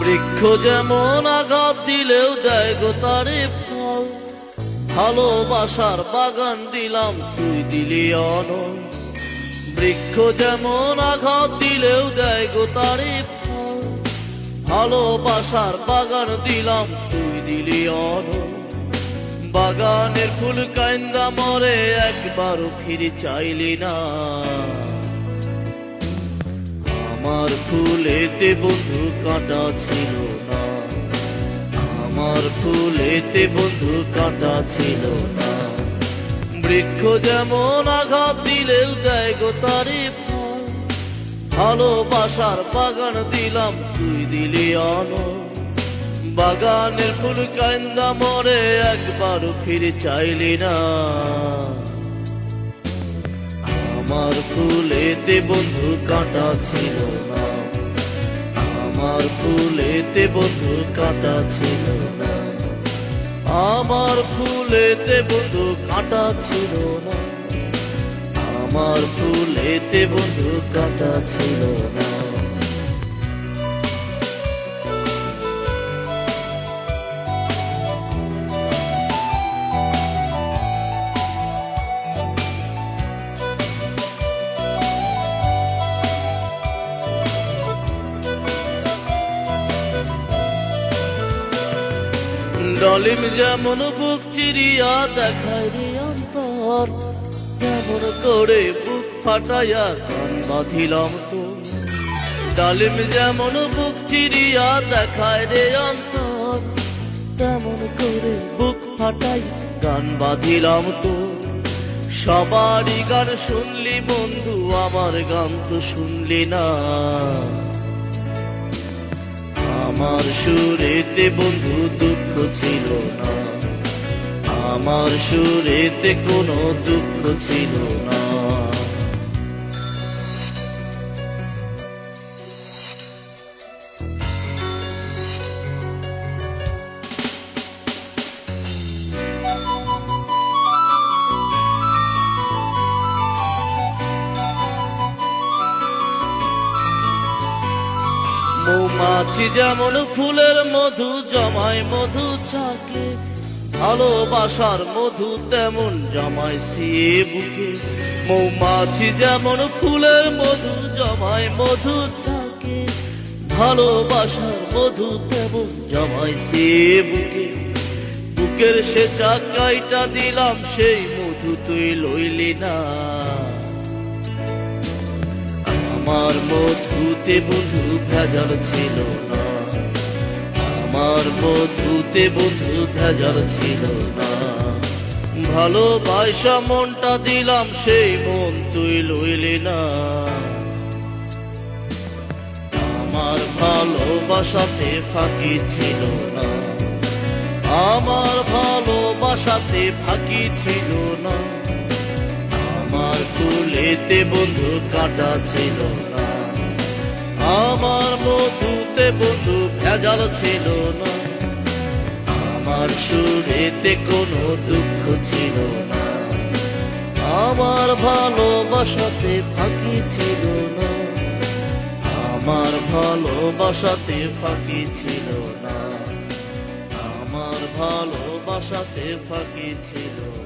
বৃক্ষ যেমন আঘাত দিলেও দেয় গো তারে ফল, ভালোবাসার বাগান দিলাম তুই দিলি অনল। বৃক্ষ যেমন আঘাত দিলেও দেয় গো তারে ফল, ভালোবাসার বাগান দিলাম তুই দিলি অনল। বাগানের ফুল কাইন্দা মরে একবারও ফিরে চাইলি না। আমার ফুলেতে বন্ধু কাঁটা ছিল না, আমার ফুলেতে বন্ধু কাঁটা ছিল না। বৃক্ষ যেমন আঘাত দিলেও দেয় গো তারে ফল, ভালোবাসার বাগান দিলাম তুই দিলি অনল। বাগানের ফুল কাইন্দা মরে একবারও ফিরে চাইলি না। আমার ফুলেতে বন্ধু কাঁটা ছিল না, আমার ফুলেতে বন্ধু কাঁটা ছিল না, আমার ফুলেতে বন্ধু কাঁটা ছিল না, আমার ফুলেতে বন্ধু কাঁটা ছিল না। ডালিম যেমন বুক চিরিয়া দেখায় রে অন্তর, তেমন করে বুক ফাটাইয়া গান বাঁধিলাম তো। ডালিম যেমন বুক চিরিয়া দেখায় রে অন্তর, তেমন করে বুক ফাটাই গান বাঁধিলাম তো। সবারই গান শুনলি বন্ধু, আমার গান তো শুনলি না। আমার সুরেতে বন্ধু দুঃখ ছিল না, আমার সুরেতে কোনো দুঃখ ছিল না। মৌমাছি যেমন ফুলের মধু জমায় মধু চাকে, ভালোবাসার মধু তেমন জমায় সিয়ে বুকে। মৌমাছি যেমন ফুলের মধু জমায় মধু চাকে, ভালোবাসার মধু তেমন জমায় সিয়ে বুকে। বুকের সে চাকাইটা দিলাম, সেই মধু তুই লইলি না। আমার মধুতে বন্ধু ভেজাল ছিল না, আমার মধুতে বন্ধু ভেজাল ছিল না। ভালোবাসা মনটা দিলাম, সেই মন তুই লইলি না। আমার ভালোবাসাতে ফাঁকি ছিল না, আমার ভালোবাসাতে ফাঁকি ছিল না। আমার ফুলেতে বন্ধু কাঁটা ছিল না, আমার মধুতে বন্ধু ভেজাল ছিল না। আমার সুরেতে কোনো দুঃখ ছিল না, আমার ভালোবাসাতে ফাঁকি ছিল না, আমার ভালোবাসাতে ফাঁকি ছিল না, আমার ভালোবাসাতে ফাঁকি ছিল না।